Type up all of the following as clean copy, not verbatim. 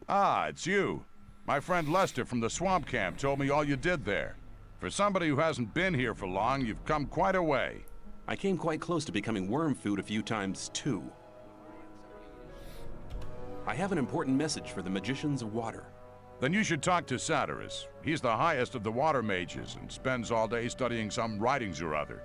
Ah, it's you. My friend Lester from the swamp camp told me all you did there. For somebody who hasn't been here for long, you've come quite a way. I came quite close to becoming worm food a few times, too. I have an important message for the Magicians of Water. Then you should talk to Satyrus. He's the highest of the water mages and spends all day studying some writings or other.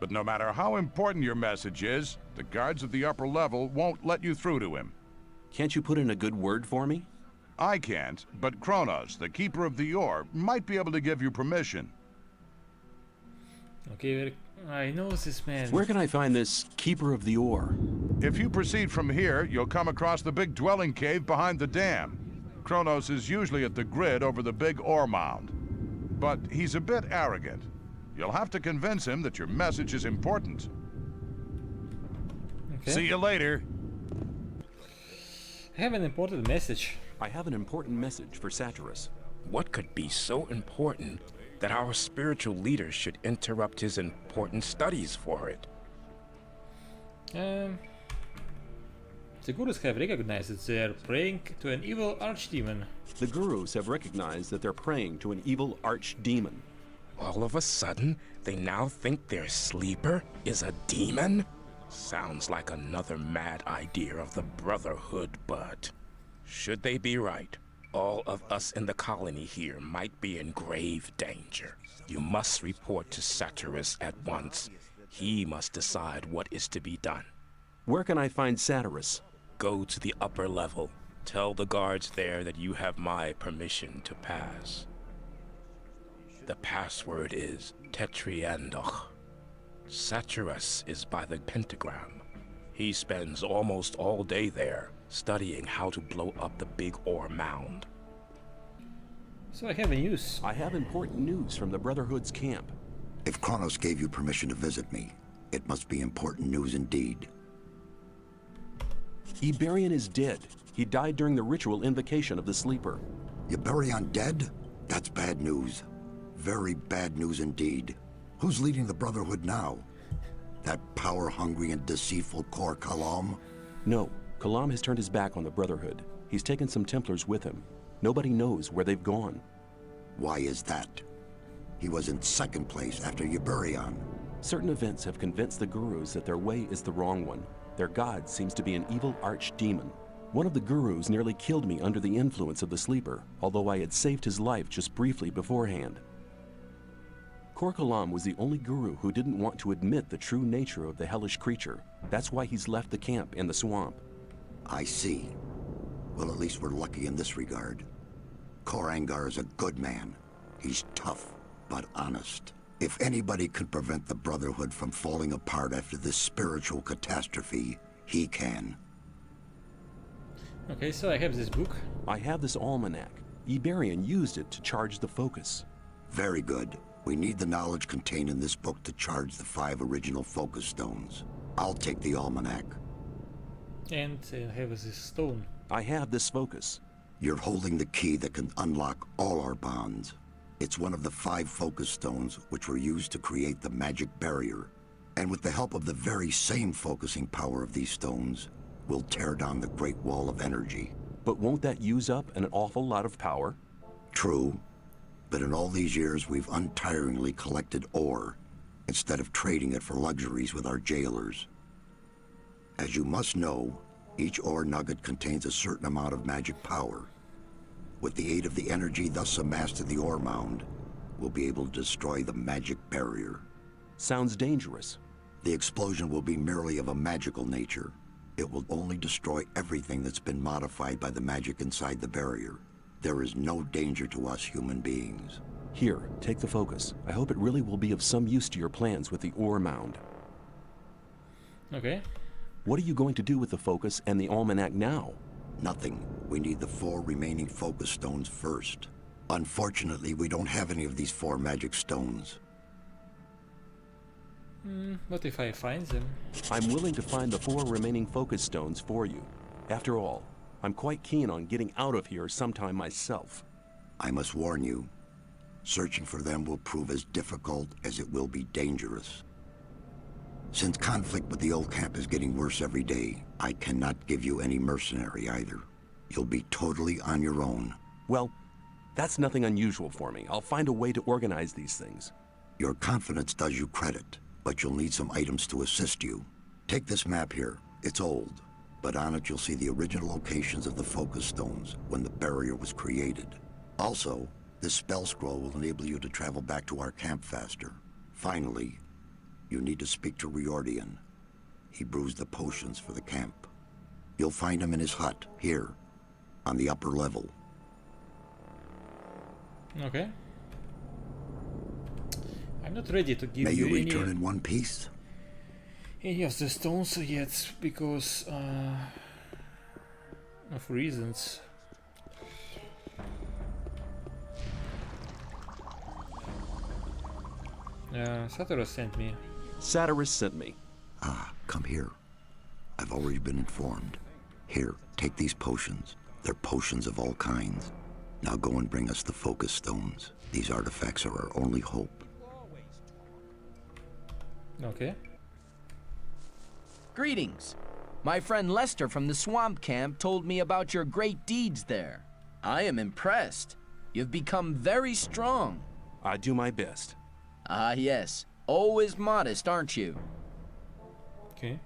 But no matter how important your message is, the guards at the upper level won't let you through to him. Can't you put in a good word for me? I can't, but Kronos, the keeper of the ore, might be able to give you permission. Okay, I know this man. Where can I find this keeper of the ore? If you proceed from here, you'll come across the big dwelling cave behind the dam. Kronos is usually at the grid over the big ore mound. But he's a bit arrogant. You'll have to convince him that your message is important. Okay. See you later. I have an important message. I have an important message for Satyrus. What could be so important that our spiritual leader should interrupt his important studies for it? The gurus have recognized that they are praying to an evil archdemon. The gurus have recognized that they're praying to an evil archdemon. All of a sudden, they now think their sleeper is a demon? Sounds like another mad idea of the Brotherhood, but should they be right, all of us in the colony here might be in grave danger. You must report to Satyrus at once. He must decide what is to be done. Where can I find Satyrus? Go to the upper level. Tell the guards there that you have my permission to pass. The password is Tetriandoch. Satyrus is by the pentagram. He spends almost all day there, studying how to blow up the big ore mound. So I have a news. I have important news from the Brotherhood's camp. If Kronos gave you permission to visit me, it must be important news indeed. Iberion is dead. He died during the ritual invocation of the sleeper. Iberion dead? That's bad news. Very bad news indeed. Who's leading the Brotherhood now? That power-hungry and deceitful Kor Kalam? No, Kalam has turned his back on the Brotherhood. He's taken some Templars with him. Nobody knows where they've gone. Why is that? He was in second place after Iberion. Certain events have convinced the gurus that their way is the wrong one. Their god seems to be an evil archdemon. One of the gurus nearly killed me under the influence of the sleeper, although I had saved his life just briefly beforehand. Kor Kalam was the only guru who didn't want to admit the true nature of the hellish creature. That's why he's left the camp in the swamp. I see. Well, at least we're lucky in this regard. Kor Angar is a good man. He's tough, but honest. If anybody could prevent the Brotherhood from falling apart after this spiritual catastrophe, he can. Okay, so I have this book. I have this almanac. Iberion used it to charge the focus. Very good. We need the knowledge contained in this book to charge the 5 original focus stones. I'll take the almanac. And I have this stone. I have this focus. You're holding the key that can unlock all our bonds. It's one of the 5 focus stones which were used to create the magic barrier. And with the help of the very same focusing power of these stones, we'll tear down the Great Wall of Energy. But won't that use up an awful lot of power? True. But in all these years, we've untiringly collected ore, instead of trading it for luxuries with our jailers. As you must know, each ore nugget contains a certain amount of magic power. With the aid of the energy thus amassed in the ore mound, we'll be able to destroy the magic barrier. Sounds dangerous. The explosion will be merely of a magical nature. It will only destroy everything that's been modified by the magic inside the barrier. There is no danger to us human beings. Here, take the focus. I hope it really will be of some use to your plans with the ore mound. Okay. What are you going to do with the focus and the almanac now? Nothing. We need the 4 remaining focus stones first. Unfortunately, we don't have any of these 4 magic stones. What if I find them? I'm willing to find the 4 remaining focus stones for you. After all, I'm quite keen on getting out of here sometime myself. I must warn you, searching for them will prove as difficult as it will be dangerous. Since conflict with the old camp is getting worse every day, I cannot give you any mercenary either. You'll be totally on your own. Well, that's nothing unusual for me. I'll find a way to organize these things. Your confidence does you credit, but you'll need some items to assist you. Take this map here. It's old, but on it you'll see the original locations of the focus stones when the barrier was created. Also, this spell scroll will enable you to travel back to our camp faster. Finally, you need to speak to Riordian. He brews the potions for the camp. You'll find him in his hut, here, on the upper level. Okay. I'm not ready to give May you you return any in one piece. of the stones yet because of reasons. Satoru sent me. Satyrus sent me. Ah, come here. I've already been informed. Here, take these potions. They're potions of all kinds. Now go and bring us the focus stones. These artifacts are our only hope. Okay. Greetings. My friend Lester from the swamp camp told me about your great deeds there. I am impressed. You've become very strong. I do my best. Ah, yes. Always modest, aren't you? Okay.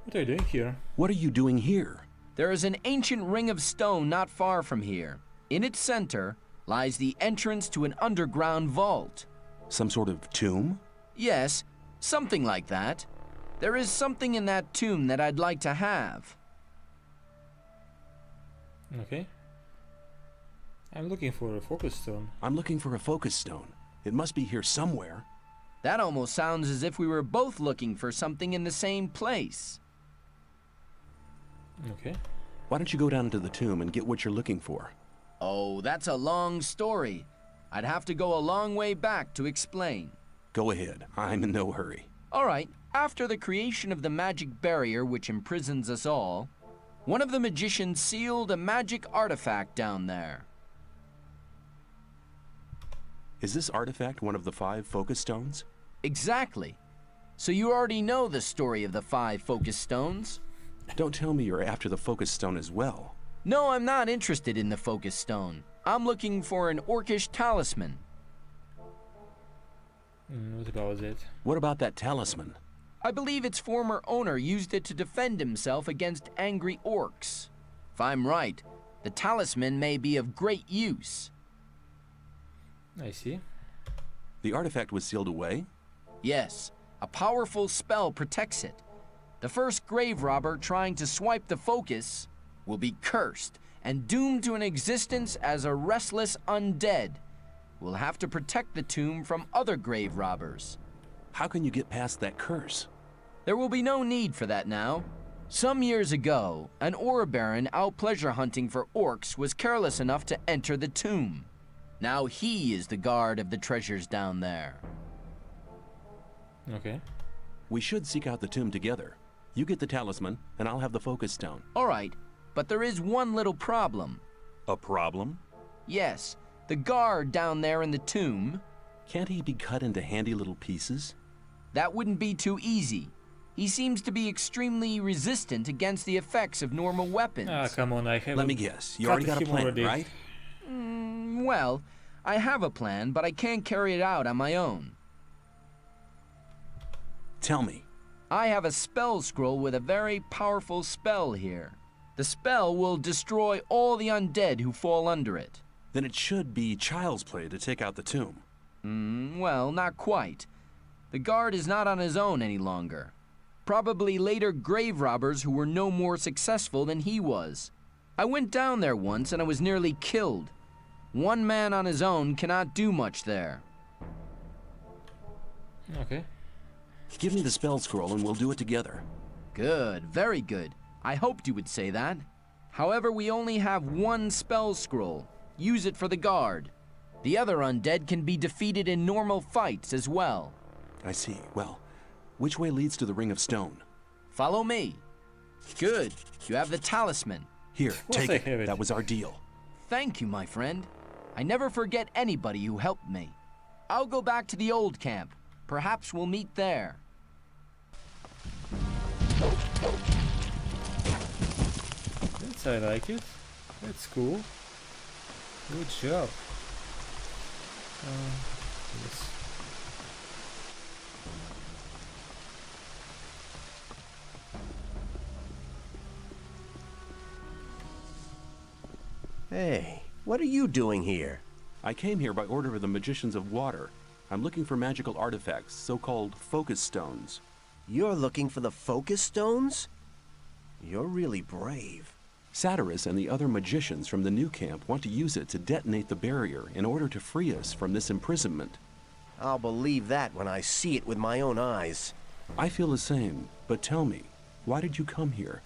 What are you doing here? What are you doing here? There is an ancient ring of stone not far from here. In its center lies the entrance to an underground vault. Some sort of tomb? Yes, something like that. There is something in that tomb that I'd like to have. Okay. I'm looking for a focus stone. I'm looking for a focus stone. It must be here somewhere. That almost sounds as if we were both looking for something in the same place. Okay. Why don't you go down to the tomb and get what you're looking for? Oh, that's a long story. I'd have to go a long way back to explain. Go ahead. I'm in no hurry. All right, after the creation of the magic barrier which imprisons us all, one of the magicians sealed a magic artifact down there. Is this artifact one of the 5 focus stones? Exactly. So you already know the story of the 5 focus stones? Don't tell me you're after the focus stone as well. No, I'm not interested in the focus stone. I'm looking for an orcish talisman. What about it? What about that talisman? I believe its former owner used it to defend himself against angry orcs. If I'm right, the talisman may be of great use. I see. The artifact was sealed away? Yes, a powerful spell protects it. The first grave robber trying to swipe the focus will be cursed and doomed to an existence as a restless undead. We'll have to protect the tomb from other grave robbers. How can you get past that curse? There will be no need for that now. Some years ago, an ore baron out pleasure hunting for orcs was careless enough to enter the tomb. Now he is the guard of the treasures down there. Okay. We should seek out the tomb together. You get the talisman, and I'll have the focus stone. All right, but there is one little problem. A problem? Yes, the guard down there in the tomb. Can't he be cut into handy little pieces? That wouldn't be too easy. He seems to be extremely resistant against the effects of normal weapons. Ah, come on, I have. Let me guess. You already got a plan, right? Well, I have a plan, but I can't carry it out on my own. Tell me. I have a spell scroll with a very powerful spell here. The spell will destroy all the undead who fall under it. Then it should be child's play to take out the tomb. Well, not quite. The guard is not on his own any longer. Probably later grave robbers who were no more successful than he was. I went down there once and I was nearly killed. One man on his own cannot do much there. Okay. Give me the spell scroll and we'll do it together. Good, very good. I hoped you would say that. However, we only have one spell scroll. Use it for the guard. The other undead can be defeated in normal fights as well. I see. Well, which way leads to the Ring of Stone? Follow me. Good. You have the talisman. Here, course take I it. have it. That was our deal. Thank you, my friend. I never forget anybody who helped me. I'll go back to the old camp. Perhaps we'll meet there. Let's Bytes, I like it. That's cool. Good job. Yes. Hey, what are you doing here? I came here by order of the Magicians of Water. I'm looking for magical artifacts, so-called focus stones. You're looking for the focus stones? You're really brave. Satyrus and the other magicians from the new camp want to use it to detonate the barrier in order to free us from this imprisonment. I'll believe that when I see it with my own eyes. I feel the same, but tell me, why did you come here?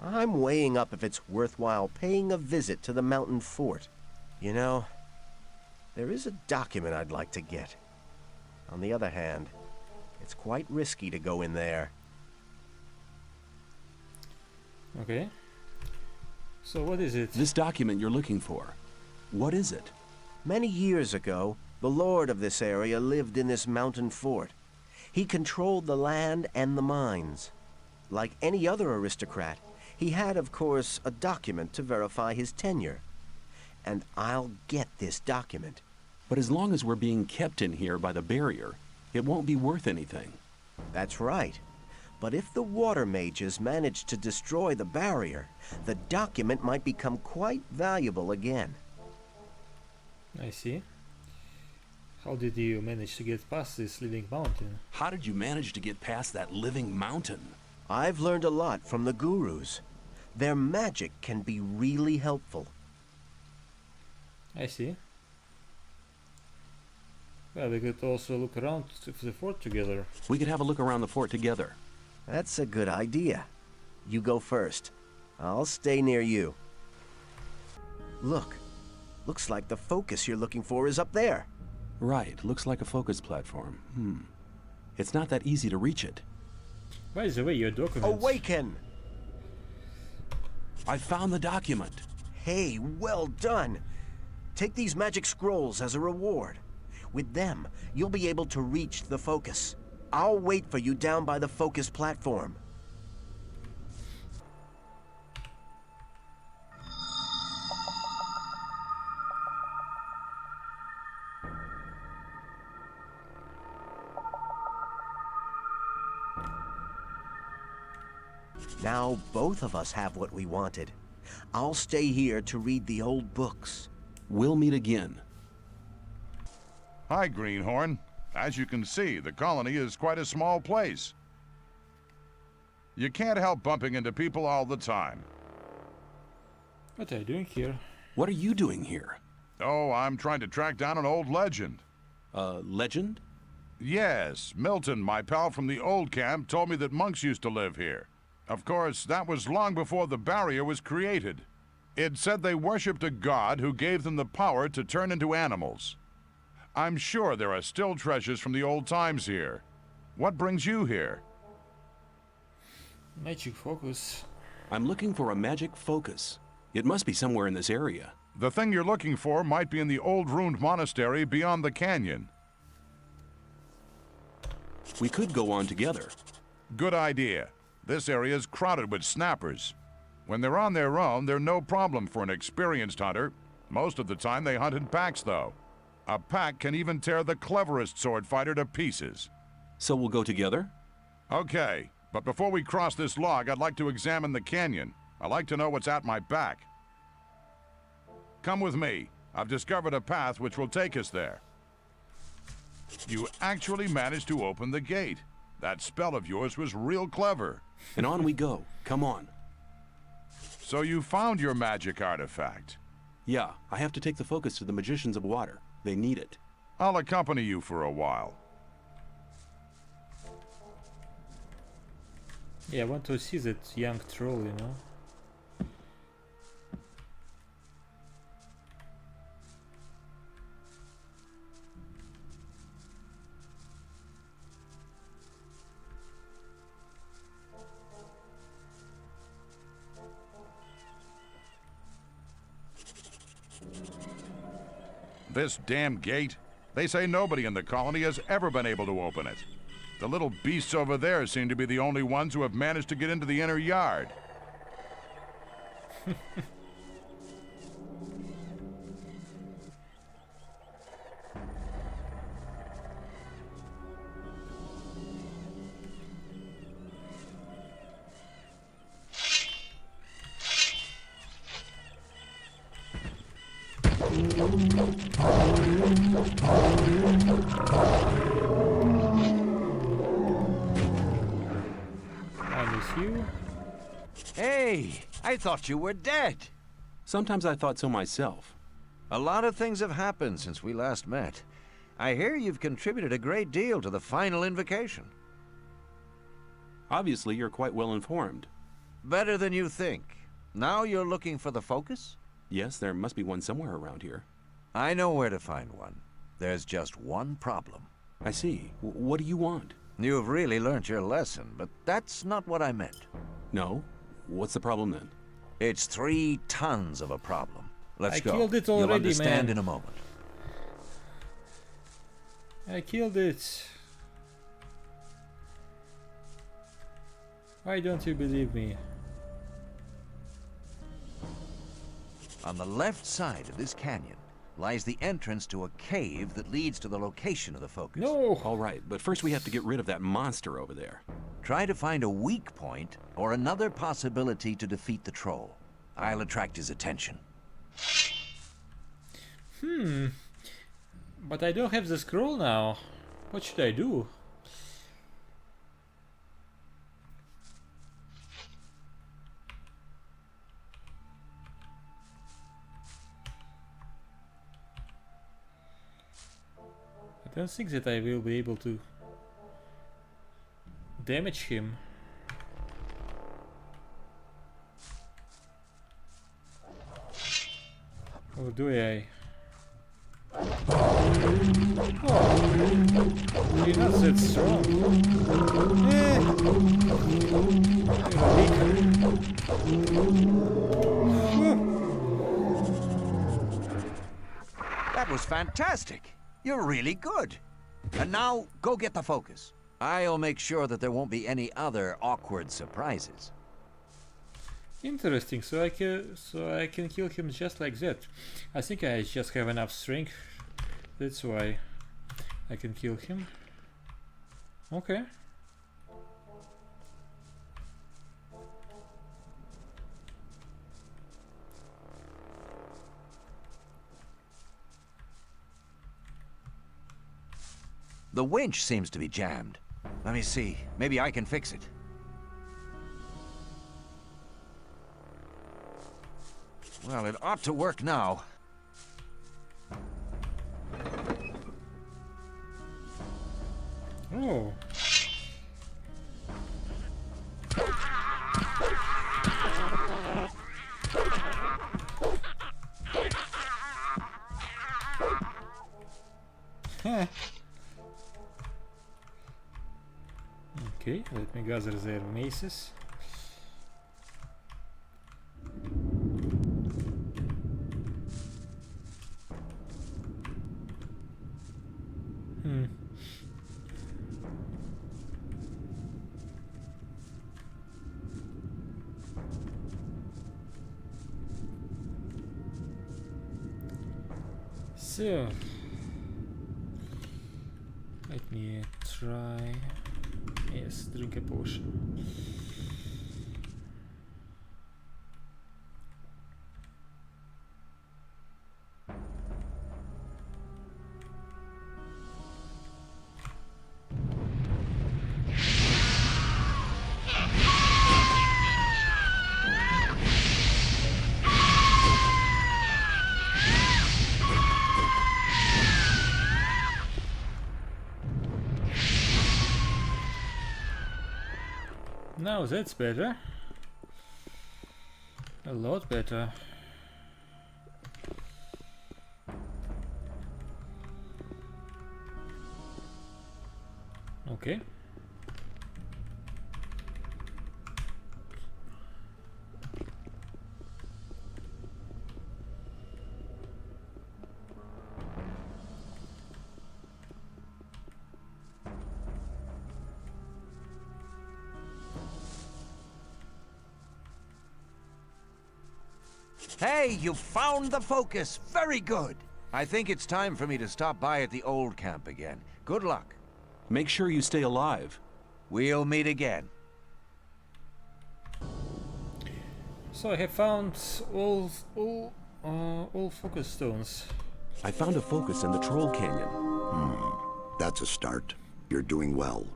I'm weighing up if it's worthwhile paying a visit to the mountain fort. You know, there is a document I'd like to get. On the other hand, it's quite risky to go in there. Okay. So what is it? This document you're looking for, what is it? Many years ago, the lord of this area lived in this mountain fort. He controlled the land and the mines. Like any other aristocrat, he had, of course, a document to verify his tenure. And I'll get this document. But as long as we're being kept in here by the barrier, it won't be worth anything. That's right. But if the water mages manage to destroy the barrier, the document might become quite valuable again. I see. How did you manage to get past this living mountain? How did you manage to get past that living mountain? I've learned a lot from the gurus. Their magic can be really helpful. I see. Well, we could also look around the fort together. We could have a look around the fort together. That's a good idea. You go first. I'll stay near you. Look. Looks like the focus you're looking for is up there. Right, looks like a focus platform. It's not that easy to reach it. By the way, your documents. Awaken! I found the document. Hey, well done. Take these magic scrolls as a reward. With them, you'll be able to reach the focus. I'll wait for you down by the focus platform. Now both of us have what we wanted. I'll stay here to read the old books. We'll meet again. Hi, Greenhorn. As you can see, the colony is quite a small place. You can't help bumping into people all the time. What are you doing here? What are you doing here? Oh, I'm trying to track down an old legend. Legend? Yes, Milton, my pal from the old camp, told me that monks used to live here. Of course, that was long before the barrier was created. It said they worshipped a god who gave them the power to turn into animals. I'm sure there are still treasures from the old times here. What brings you here? Magic focus. I'm looking for a magic focus. It must be somewhere in this area. The thing you're looking for might be in the old ruined monastery beyond the canyon. We could go on together. Good idea. This area is crowded with snappers. When they're on their own, they're no problem for an experienced hunter. Most of the time they hunt in packs, though. A pack can even tear the cleverest sword fighter to pieces. So we'll go together? Okay, but before we cross this log, I'd like to examine the canyon. I like to know what's at my back. Come with me. I've discovered a path which will take us there. You actually managed to open the gate. That spell of yours was real clever. And on we go. Come on. So you found your magic artifact. Yeah, I have to take the focus to the Magicians of Water. They need it. I'll accompany you for a while. Yeah, I want to see that young troll, you know. This damn gate? They say nobody in the colony has ever been able to open it. The little beasts over there seem to be the only ones who have managed to get into the inner yard. I miss you. Hey, I thought you were dead. Sometimes I thought so myself. A lot of things have happened since we last met. I hear you've contributed a great deal to the final invocation. Obviously, you're quite well informed. Better than you think. Now you're looking for the focus? Yes, there must be one somewhere around here. I know where to find one. There's just one problem. I see. What do you want? You've really learnt your lesson, but that's not what I meant. No? What's the problem then? It's 3 tons of a problem. Let's go. Killed it You'll already, understand man. in a moment. I killed it. Why don't you believe me? On the left side of this canyon lies the entrance to a cave that leads to the location of the focus. No! All right, but first we have to get rid of that monster over there. Try to find a weak point or another possibility to defeat the troll. I'll attract his attention. But I don't have the scroll now. What should I do? I don't think that I will be able to damage him. Or do I? Oh, you're not that strong. That was fantastic. You're really good. And now, go get the focus. I'll make sure that there won't be any other awkward surprises. Interesting. So I can kill him just like that. I think I just have enough strength. That's why I can kill him. Okay. The winch seems to be jammed. Let me see. Maybe I can fix it. Well, it ought to work now. Oh. Huh. Okay, let me gather their maces. So, let me try. Yes, drink a potion. Now that's better. A lot better. Okay. Hey, you found the focus. Very good. I think it's time for me to stop by at the old camp again. Good luck. Make sure you stay alive. We'll meet again. So I have found all focus stones. I found a focus in the Troll Canyon. That's a start. You're doing well.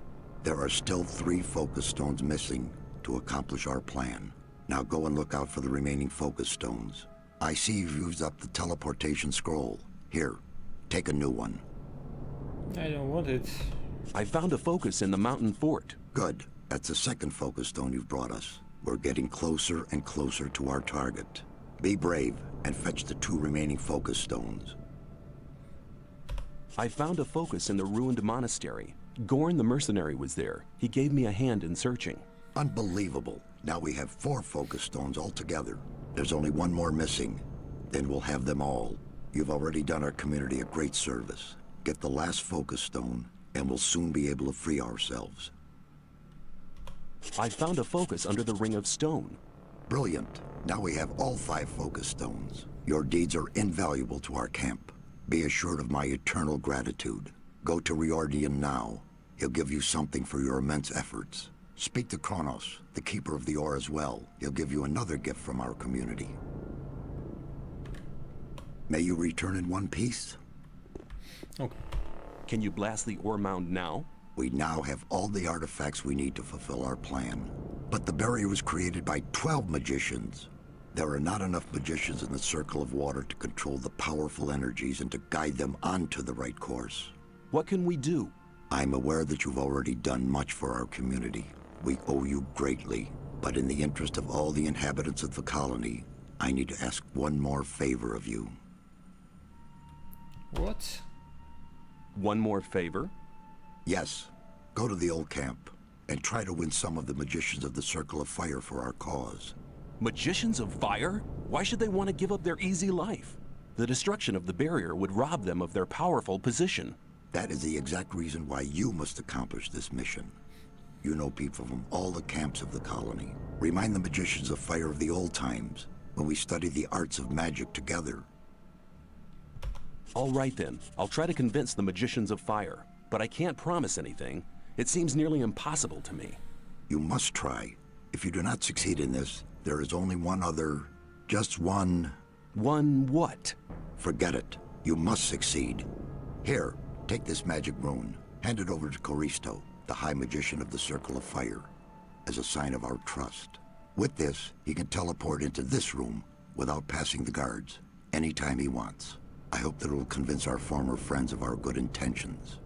There are still 3 focus stones missing to accomplish our plan. Now go and look out for the remaining focus stones. I see you've used up the teleportation scroll. Here, take a new one. I don't want it. I found a focus in the mountain fort. Good. That's the second focus stone you've brought us. We're getting closer and closer to our target. Be brave and fetch the 2 remaining focus stones. I found a focus in the ruined monastery. Gorn the mercenary was there. He gave me a hand in searching. Unbelievable. Now we have 4 focus stones altogether. There's only 1 more missing. Then we'll have them all. You've already done our community a great service. Get the last focus stone, and we'll soon be able to free ourselves. I found a focus under the Ring of Stone. Brilliant. Now we have all 5 focus stones. Your deeds are invaluable to our camp. Be assured of my eternal gratitude. Go to Riordan now. He'll give you something for your immense efforts. Speak to Kronos, the Keeper of the Ore as well. He'll give you another gift from our community. May you return in one piece. Okay. Can you blast the ore mound now? We now have all the artifacts we need to fulfill our plan. But the barrier was created by 12 magicians. There are not enough magicians in the Circle of Water to control the powerful energies and to guide them onto the right course. What can we do? I'm aware that you've already done much for our community. We owe you greatly. But in the interest of all the inhabitants of the colony, I need to ask one more favor of you. What? One more favor? Yes. Go to the old camp and try to win some of the magicians of the Circle of Fire for our cause. Magicians of fire? Why should they want to give up their easy life? The destruction of the barrier would rob them of their powerful position. That is the exact reason why you must accomplish this mission. You know people from all the camps of the colony. Remind the magicians of fire of the old times, when we studied the arts of magic together. All right then, I'll try to convince the magicians of fire, but I can't promise anything. It seems nearly impossible to me. You must try. If you do not succeed in this, there is only one other, just one... One what? Forget it. You must succeed. Here, take this magic rune. Hand it over to Coristo, the High Magician of the Circle of Fire, as a sign of our trust. With this, he can teleport into this room without passing the guards, anytime he wants. I hope that it will convince our former friends of our good intentions.